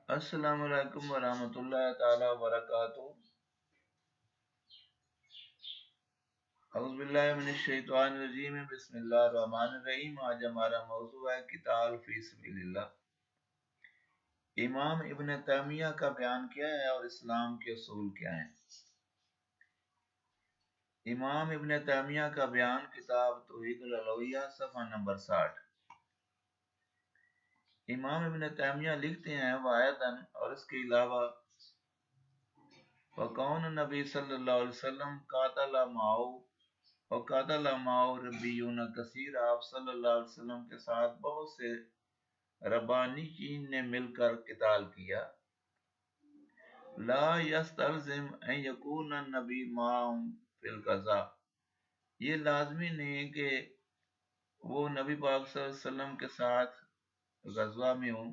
السلام علیکم ورحمۃ اللہ تعالی وبرکاتہ۔ اعوذ باللہ من الشیطان الرجیم، بسم اللہ الرحمن الرحیم۔ آج ہمارا موضوع ہے قتال فی سبیل اللہ۔ امام ابن تیمیہ کا بیان کیا ہے اور اسلام کے اصول کیا ہیں؟ امام ابن تیمیہ کا بیان کتاب توحید الالوہیہ صفحہ نمبر 60۔ امام ابن تیمیہ لکھتے ہیں وَأَيْضًا، اور اس کے علاوہ وَكَوْنُ النبی صلی اللہ علیہ وسلم قاتل معه ربیون کثیر، آپ صلی اللہ علیہ وسلم کے ساتھ بہت سے ربانیین نے مل کر قتال کیا۔ لا یستلزم ان یکون النبی معهم فی الغزا، یہ لازمی نہیں ہے کہ وہ نبی پاک صلی اللہ علیہ وسلم کے ساتھ غزوہ میں ہوں،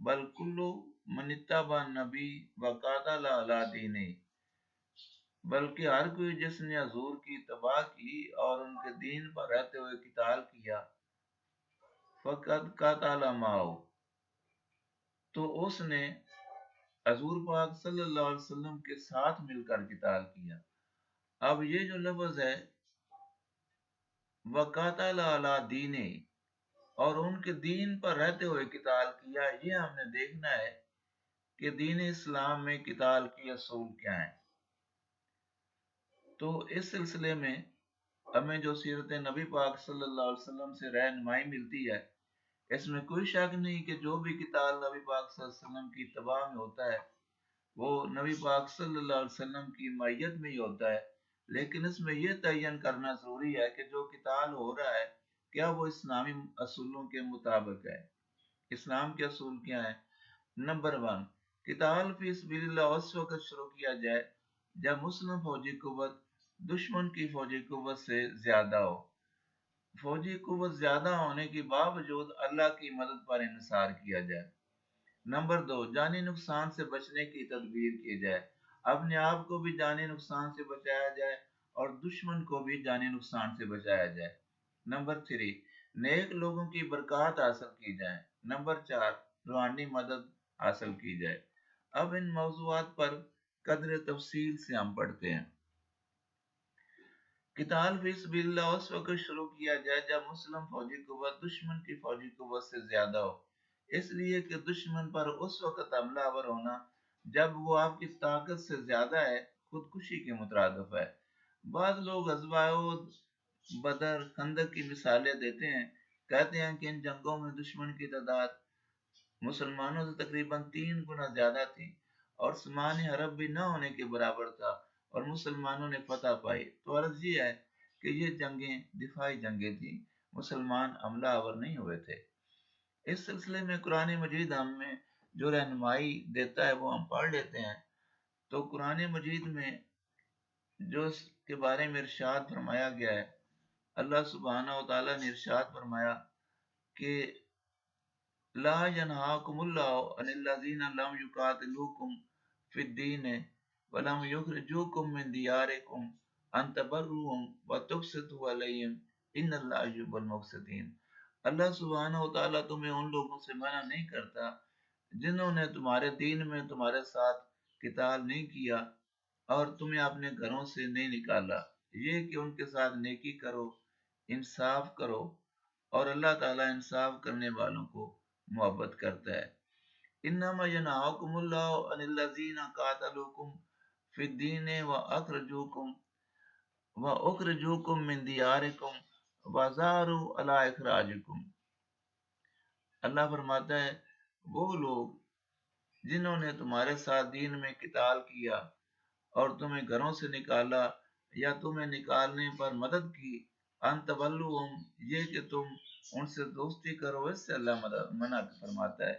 بل کلو من اتبع النبی وقاتل علی دینہ، بلکہ ہر کوئی جس نے حضور کی اتباع کی اور ان کے دین پر رہتے ہوئے قتال کیا، فقط قاتل معه، تو اس نے حضور پاک صلی اللہ علیہ وسلم کے ساتھ مل کر قتال کیا۔ اب یہ جو لفظ ہے وقاتل علی دینہ، اور ان کے دین پر رہتے ہوئے قتال کیا، یہ ہم نے دیکھنا ہے کہ دین اسلام میں قتال کی اصول کیا ہیں۔ تو اس سلسلے میں ہمیں جو سیرت نبی پاک صلی اللہ علیہ وسلم سے رہنمائی ملتی ہے، اس میں کوئی شک نہیں کہ جو بھی قتال نبی پاک صلی اللہ علیہ وسلم کی اتباع میں ہوتا ہے وہ نبی پاک صلی اللہ علیہ وسلم کی معیت میں ہی ہوتا ہے، لیکن اس میں یہ تعین کرنا ضروری ہے کہ جو قتال ہو رہا ہے کیا وہ اسلامی اصولوں کے مطابق ہے۔ اسلام کے اصول کیا ہیں؟ نمبر 1، قتال فی سبیل اللہ اس وقت شروع کیا جائے جب مسلم فوجی قوت دشمن کی فوجی قوت سے زیادہ ہو، فوجی قوت زیادہ ہونے کے باوجود اللہ کی مدد پر انحصار کیا جائے۔ نمبر 2، جانی نقصان سے بچنے کی تدبیر کی جائے، اپنے آپ کو بھی جانی نقصان سے بچایا جائے اور دشمن کو بھی جانی نقصان سے بچایا جائے۔ نمبر 3، نیک لوگوں کی برکات حاصل کی جائے۔ نمبر 4، روحانی مدد حاصل کی جائے۔ اب ان موضوعات پر قدر تفصیل سے ہم پڑھتے ہیں۔ قتال فی سبیل اللہ اس وقت شروع کیا جائے جب مسلم فوجی قوت دشمن کی فوجی قوت سے زیادہ ہو، اس لیے کہ دشمن پر اس وقت حملہ آور ہونا جب وہ آپ کی طاقت سے زیادہ ہے خودکشی کے مترادف ہے۔ بعض لوگ غزوہ احد، بدر، خندق کی مثالیں دیتے ہیں، کہتے ہیں کہ ان جنگوں میں دشمن کی تعداد مسلمانوں سے تقریباً 3 گنا زیادہ تھی اور سامان حرب بھی نہ ہونے کے برابر تھا اور مسلمانوں نے فتح پائی۔ تو عرض یہ ہے کہ یہ جنگیں دفاعی جنگیں تھیں، مسلمان حملہ آور نہیں ہوئے تھے۔ اس سلسلے میں قرآن مجید ہم میں جو رہنمائی دیتا ہے وہ ہم پڑھ لیتے ہیں۔ تو قرآن مجید میں جو اس کے بارے میں ارشاد فرمایا گیا ہے، اللہ سبحانہ و تعالیٰ نے ارشاد فرمایا کہ لا ینہاکم اللہ عن الذین لم یقاتلوکم فی الدین ولم یخرجوکم من دیارکم ان تبروہم وتقسطوا علیہم ان اللہ یحب المقسطین۔ اللہ سبحانہ و تعالیٰ تمہیں ان لوگوں سے منع نہیں کرتا جنہوں نے تمہارے دین میں تمہارے ساتھ قتال نہیں کیا اور تمہیں اپنے گھروں سے نہیں نکالا، یہ کہ ان کے ساتھ نیکی کرو، انصاف کرو، اور اللہ تعالیٰ انصاف کرنے والوں کو محبت کرتا ہے۔ انما ینہاکم اللہ عن الذین قاتلوکم فی الدین واخرجوکم من دیارکم وظاہروا علی اخراجکم۔ اللہ فرماتا ہے وہ لوگ جنہوں نے تمہارے ساتھ دین میں قتال کیا اور تمہیں گھروں سے نکالا یا تمہیں نکالنے پر مدد کی، ان تولوہم، یہ کہ تم ان سے دوستی کرو، اس سے اللہ منع فرماتا ہے۔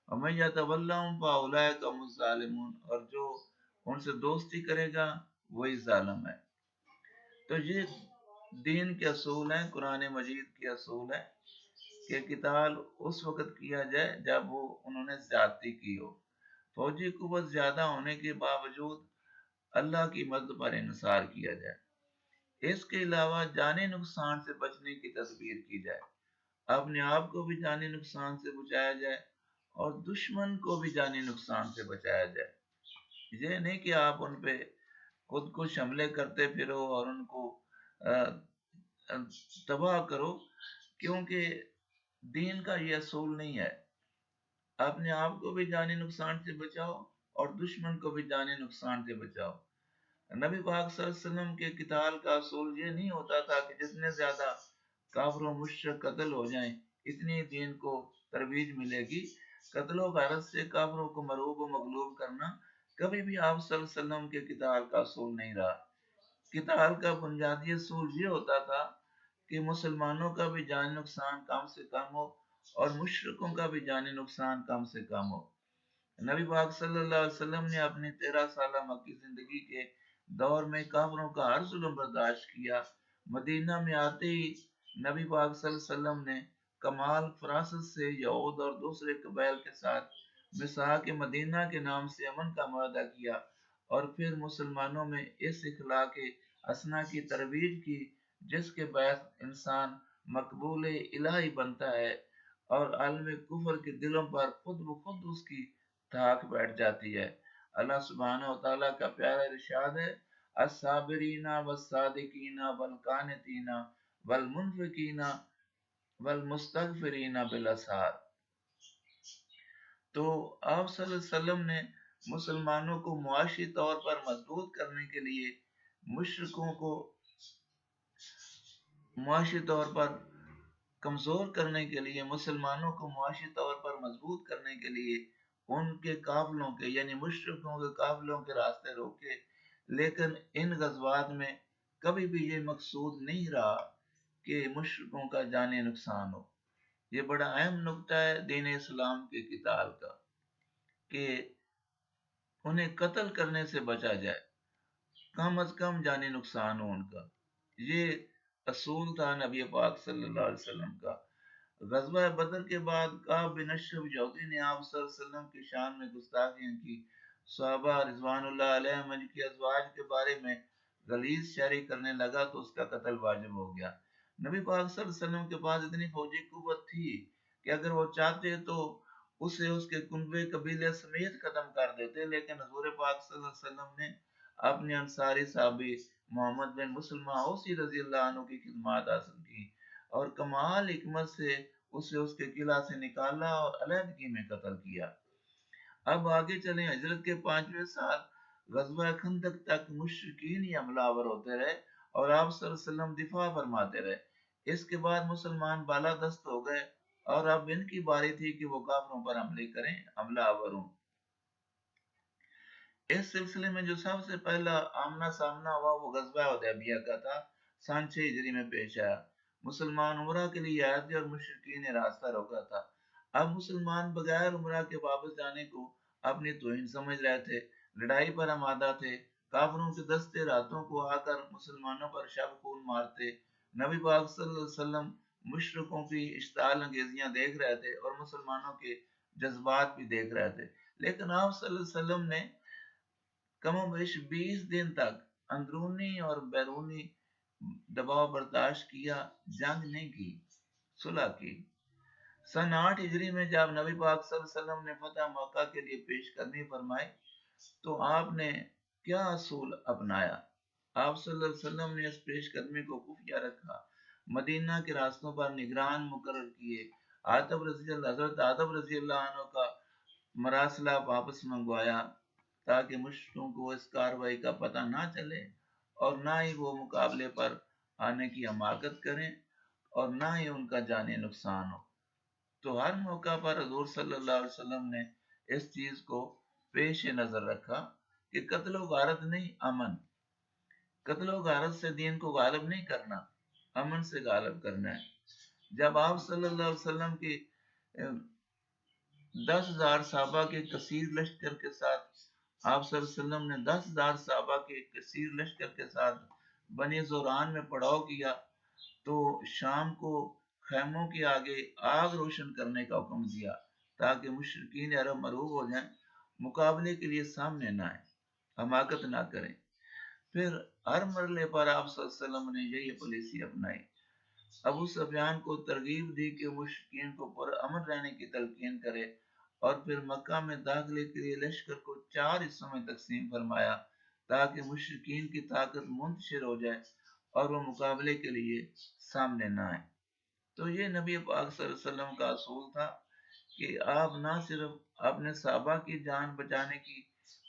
ومن یتولہم فاولئک هم الظالمون، اور جو ان سے دوستی کرے گا وہی ظالم ہے۔ تو یہ دین کے اصول ہیں، قرآن مجید کے اصول ہیں کہ قتال اس وقت کیا جائے جب انہوں نے زیادتی کی ہو، فوجی قوت زیادہ ہونے کے باوجود اللہ کی مدد پر انحصار کیا جائے۔ اس کے علاوہ جانی نقصان سے بچنے کی تدبیر کی جائے، اپنے آپ کو بھی جانی نقصان سے بچایا جائے اور دشمن کو بھی جانی نقصان سے بچایا جائے. یہ نہیں کہ آپ ان پہ خود کو حملے کرتے پھرو اور ان کو تباہ کرو، کیونکہ دین کا یہ اصول نہیں ہے. اپنے آپ کو بھی جانی نقصان سے بچاؤ اور دشمن کو بھی جانی نقصان سے بچاؤ. نبی پاک صلی اللہ علیہ وسلم کے قتال کا اصول یہ نہیں ہوتا تھا کہ جتنے زیادہ کافر و مشرک قتل ہو جائیں اتنی دین کو ترویج ملے گی. قتل و غارت سے کافروں کو مرعوب و مغلوب کرنا کبھی بھی آپ صلی اللہ علیہ وسلم کے قتال کا اصول نہیں رہا. قتال کا بنیادی اصول یہ ہوتا تھا کہ مسلمانوں کا بھی جانی نقصان کم سے کم ہو اور مشرکوں کا بھی جانی نقصان کم سے کم ہو. نبی پاک صلی اللہ علیہ وسلم نے اپنی 13 سالہ مکی زندگی کے دور میں کافروں کا ہر ظلم برداشت کیا. مدینہ میں آتے ہی نبی پاک صلی اللہ علیہ وسلم نے کمال فراست سے یہود اور دوسرے قبائل کے ساتھ مساق مدینہ کے نام سے امن کا معاہدہ کیا اور پھر مسلمانوں میں اس اخلاق حسنہ کی ترویج کی جس کے باعث انسان مقبول الہی بنتا ہے اور عالم کفر کے دلوں پر خود بخود اس کی دھاک بیٹھ جاتی ہے. اللہ سبحانہ و تعالیٰ کا پیارا ارشاد ہے الصابرین والصادقین والقانتین والمنفقین والمستغفرین بالاسحار. تو آپ صلی اللہ علیہ وسلم نے مسلمانوں کو معاشی طور پر مضبوط کرنے کے لیے مشرکوں کو معاشی طور پر کمزور کرنے کے لیے مسلمانوں کو معاشی طور پر مضبوط کرنے کے لیے ان کے قافلوں کے یعنی مشرکوں کے قافلوں کے راستے روکے. لیکن ان غزوات میں کبھی بھی یہ مقصود نہیں رہا کہ مشرکوں کا جانی نقصان ہو. یہ بڑا اہم نقطہ ہے دین اسلام کے قتال کا کہ انہیں قتل کرنے سے بچا جائے، کم از کم جانی نقصان ہو ان کا. یہ اصول تھا نبی پاک صلی اللہ علیہ وسلم کا. غزوہ بدر کے بعد کعب بن اشرف یہودی نے آپ صلی اللہ علیہ وسلم کی شان میں گستاخیاں کی. صحابہ رضوان اللہ علیہم کی ازواج کے بارے میں غلیظ شعری کرنے لگا تو اس کا قتل واجب ہو گیا. نبی پاک صلی اللہ علیہ وسلم کے پاس اتنی فوجی قوت تھی کہ اگر وہ چاہتے تو اسے اس کے کنبے قبیلے سمیت ختم کر دیتے، لیکن حضور پاک صلی اللہ علیہ وسلم نے اپنے انصاری صحابی محمد بن مسلمہ اوسی رضی اللہ عنہ کی خدمات حاصل کی اور کمال حکمت سے اسے اس کے قلعہ سے نکالا اور علیحدگی میں قتل کیا. اب آگے چلیں. ہجرت کے 5ویں سال غزوہ خندق تک مشرکین ہی حملہ آور ہوتے رہے اور آپ صلی اللہ علیہ وسلم دفاع فرماتے رہے. اس کے بعد مسلمان بالادست ہو گئے اور اب ان کی باری تھی کہ وہ کافروں پر حملے کریں، حملہ آور ہوں. اس سلسلے میں جو سب سے پہلا آمنا سامنا ہوا وہ غزوہ حدیبیہ کا تھا. سن 6 ہجری میں پیش آیا. مسلمان عمرہ کے لیے آئے تھے اور مشرکین نے راستہ روکا تھا. اب مسلمان بغیر عمرہ کے واپس جانے کو اپنی توہین سمجھ رہے تھے، لڑائی پر آمادہ تھے. کافروں کے دستے راتوں کو آ کر مسلمانوں پر شب خون مارتے. نبی پاک صلی اللہ علیہ وسلم مشرکوں کی اشتعال انگیزیاں دیکھ رہے تھے اور مسلمانوں کے جذبات بھی دیکھ رہے تھے، لیکن آپ صلی اللہ علیہ وسلم نے کم و بیش 20 دن تک اندرونی اور بیرونی دباؤ برداشت کیا، جنگ نہیں کی، صلح کی. سن 8 ہجری میں جب نبی پاک صلی اللہ علیہ وسلم نے فتح موقع کے لیے پیش قدمی فرمائی تو آپ نے کیا اصول اپنایا؟ آپ صلی اللہ علیہ وسلم نے اس پیش قدمی کو خفیہ رکھا، مدینہ کے راستوں پر نگران مقرر کیے، حضرت عاتب رضی اللہ عنہ کا مراسلہ واپس منگوایا تاکہ مشرکوں کو اس کاروائی کا پتہ نہ چلے اور نہ ہی وہ مقابلے پر آنے کی حماقت کریں اور نہ ہی ان کا جانی نقصان ہو. تو ہر موقع پر حضور صلی اللہ علیہ وسلم نے اس چیز کو پیش نظر رکھا کہ قتل و غارت نہیں، امن. قتل و غارت سے دین کو غالب نہیں کرنا، امن سے غالب کرنا ہے. جب آپ صلی اللہ علیہ وسلم کی 10,000 صحابہ کے کثیر لشکر کے ساتھ آپ صلی اللہ علیہ وسلم نے 10,000 صحابہ کے کثیر لشکر کے ساتھ بنی زوران میں پڑاؤ کیا تو شام کو خیموں کے آگے آگ روشن کرنے کا حکم دیا تاکہ مشرکین عرب مرعوب ہو جائیں، مقابلے کے لیے سامنے نہ آئیں، حماقت نہ کریں. پھر ہر مرحلے پر آپ صلی اللہ علیہ وسلم نے یہی پالیسی اپنائی. ابو سفیان کو ترغیب دی کہ مشرکین کو پر امن رہنے کی تلقین کرے اور پھر مکہ میں داخلے کے لیے لشکر کو 4 حصوں میں تقسیم فرمایا تاکہ مشرکین کی طاقت منتشر ہو جائے اور وہ مقابلے کے لیے سامنے نہ آئے۔ تو یہ نبی پاک صلی اللہ علیہ وسلم کا اصول تھا کہ آپ نہ صرف اپنے صحابہ کی جان بچانے کی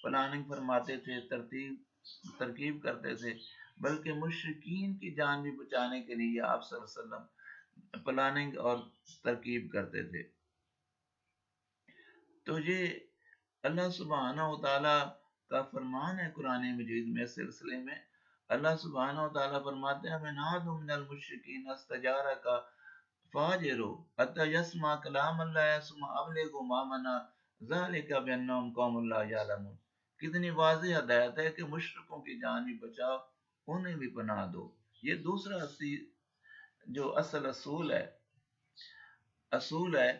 پلاننگ فرماتے تھے، ترکیب کرتے تھے، بلکہ مشرکین کی جان بھی بچانے کے لیے آپ صلی اللہ علیہ وسلم پلاننگ اور ترکیب کرتے تھے۔ تو یہ اللہ سبحانہ و تعالیٰ کا فرمان ہے قرآن مجید میں اس سلسلے میں۔ اللہ سبحانہ و تعالیٰ فرماتے ہیں من عاد من المشرکین استجارک فاجروا حتی یسمع کلام اللہ ثم ابلغوا مامنا ذالک بانہم قوم لا یعلمون۔ کتنی واضح ہدایت ہے کہ مشرکوں کی جان بھی بچاؤ، انہیں بھی پناہ دو۔ یہ دوسرا جو اصل اصول ہے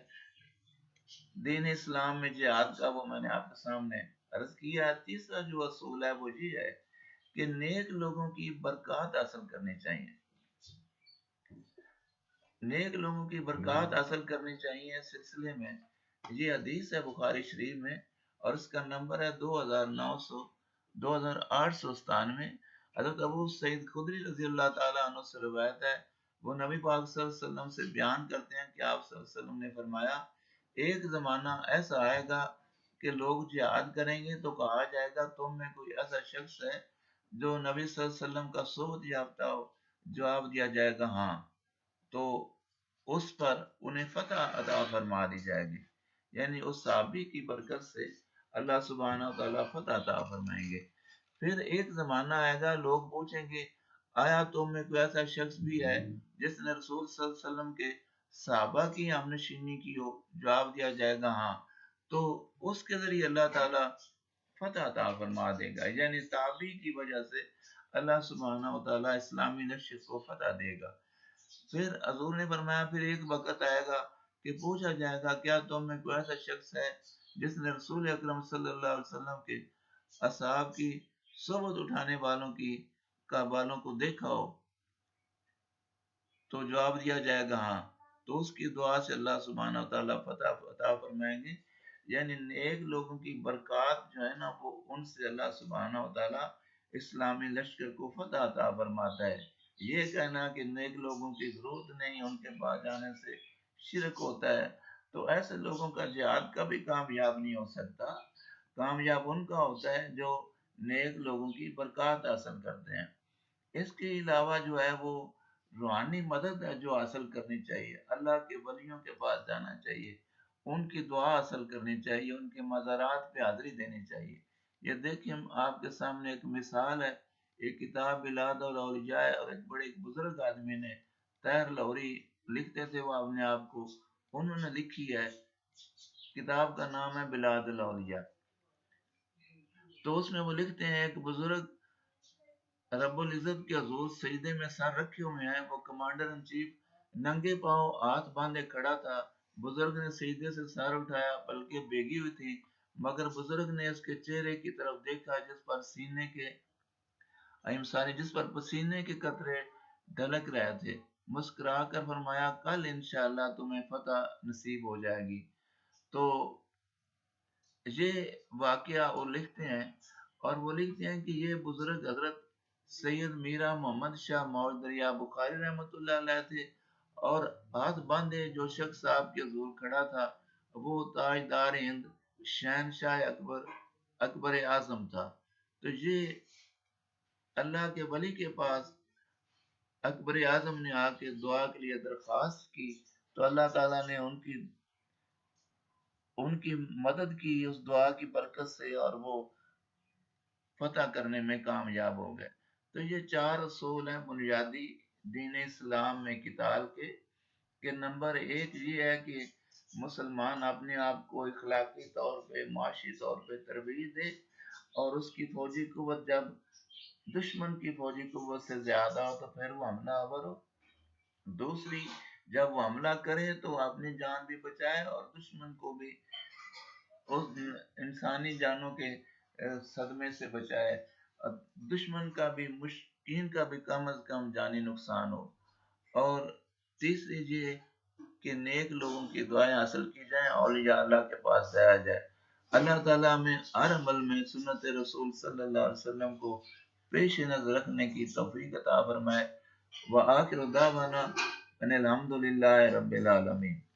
دین اسلام میں جہاد کا، وہ میں نے آپ کے سامنے عرض کیا ہے۔ تیسرا جو اصول ہے وہ یہ ہے کہ نیک لوگوں کی برکات حاصل کرنی چاہیے، نیک لوگوں کی برکات حاصل کرنی چاہیے۔ اس سلسلے میں یہ حدیث ہے بخاری شریف میں اور اس کا نمبر ہے 2897۔ حضرت ابو سعید خدری رضی اللہ تعالیٰ عنہ سے روایت ہے، وہ نبی پاک صلی اللہ علیہ وسلم سے بیان کرتے ہیں کہ آپ صلی اللہ علیہ وسلم نے فرمایا ایک زمانہ ایسا آئے گا کہ لوگ جہاد کریں گے تو کہا جائے گا تم میں کوئی ایسا شخص ہے جو نبی صلی اللہ علیہ وسلم کا صحبت یافتہ ہو؟ جواب دیا جائے گا ہاں، تو اس پر انہیں فتح عطا فرما دی جائے گی، یعنی اس صحابی کی برکت سے اللہ سبحانہ و تعالیٰ فتح عطا فرمائیں گے۔ پھر ایک زمانہ آئے گا لوگ پوچھیں گے آیا تم میں کوئی ایسا شخص بھی ہے جس نے رسول صلی اللہ علیہ وسلم کے صحابہ کی ہم نشینی کی ہو؟ جواب دیا جائے گا ہاں، تو اس کے ذریعے اللہ تعالیٰ فتح عطا فرما دے گا، یعنی تابعی کی وجہ سے اللہ سبحانہ و تعالیٰ اسلامی نشست کو فتح دے گا۔ پھر حضور نے فرمایا پھر ایک وقت آئے گا کہ پوچھا جائے گا کیا تم میں کوئی ایسا شخص ہے جس نے رسول اکرم صلی اللہ علیہ وسلم کے اصحاب کی صحبت اٹھانے والوں کو دیکھا ہو؟ تو جواب دیا جائے گا ہاں، تو اس کی دعا سے اللہ سبحانہ و تعالیٰ فتح عطا فرمائیں گے، یعنی نیک لوگوں کی برکات جو ہے نا وہ ان سے اللہ سبحانہ و تعالیٰ اسلامی لشکر کو فتح عطا فرماتا ہے۔ یہ کہنا کہ نیک لوگوں کی ضرورت نہیں، ان کے پاس جانے سے شرک ہوتا ہے، تو ایسے لوگوں کا جہاد کبھی کامیاب نہیں ہو سکتا۔ کامیاب ان کا ہوتا ہے جو نیک لوگوں کی برکات حاصل کرتے ہیں۔ اس کے علاوہ جو ہے وہ روحانی مدد ہے جو حاصل کرنی چاہیے، اللہ کے ولیوں کے پاس جانا چاہیے، ان کی دعا حاصل کرنی چاہیے، ان کے مزارات پہ حاضری دینی چاہیے۔ یہ دیکھیں آپ کے سامنے ایک مثال ہے، ایک کتاب بلاد الاولیاء ہے، اور ایک بڑے بزرگ آدمی نے طاہر لاہوری لکھتے تھے وہ اپنے آپ کو، انہوں نے لکھی ہے، کتاب کا نام ہے بلاد الاولیاء۔ تو اس میں وہ لکھتے ہیں ایک بزرگ رب العزت کے حضور سجدے میں سر رکھے ہوئے ہیں، وہ کمانڈر ان چیف ننگے پاؤں ہاتھ باندھے کھڑا تھا، بزرگ نے سجدے سے سر اٹھایا، پلکیں بھیگی ہوئی تھی، مگر بزرگ نے اس کے چہرے کی طرف دیکھا جس پر پسینے کے قطرے ڈھلک رہے تھے، مسکرا کر فرمایا کل انشاءاللہ تمہیں فتح نصیب ہو جائے گی۔ تو یہ واقعہ وہ لکھتے ہیں، اور وہ لکھتے ہیں کہ یہ بزرگ حضرت سید میرا محمد شاہ موج دریا بخاری رحمۃ اللہ علیہ تھے، اور ہاتھ باندھے جو شخص آپ کے حضور کھڑا تھا وہ تاجدار ہند شہنشاہ اکبر اعظم تھا۔ تو یہ اللہ کے ولی کے پاس اکبر اعظم نے آ کے دعا کے لیے درخواست کی، تو اللہ تعالیٰ نے ان کی مدد کی اس دعا کی برکت سے، اور وہ فتح کرنے میں کامیاب ہو گئے۔ تو یہ 4 اصول ہیں بنیادی دین اسلام میں قتال کے، کہ نمبر 1 یہ ہے کہ مسلمان اپنے آپ کو اخلاقی طور پہ، معاشی طور پہ تربیت دے، اور اس کی فوجی قوت جب دشمن کی فوجی قوت سے زیادہ ہو تو پھر وہ حملہ آور ہو۔ دوسری، جب وہ حملہ کرے تو اپنی جان بھی بچائے اور دشمن کو بھی اس انسانی جانوں کے صدمے سے بچائے، دشمن کا بھی مشکین کا بھی کم از کم جانی نقصان ہو۔ اور تیسری یہ کہ نیک لوگوں کی دعائیں حاصل کی جائیں، اولیاء اللہ کے پاس جایا جائے۔ اللہ تعالیٰ میں ہر عمل میں سنت رسول صلی اللہ علیہ وسلم کو پیش نظر رکھنے کی توفیق عطا فرمائے۔ وآخر دعوانا ان الحمد للہ رب العالمین۔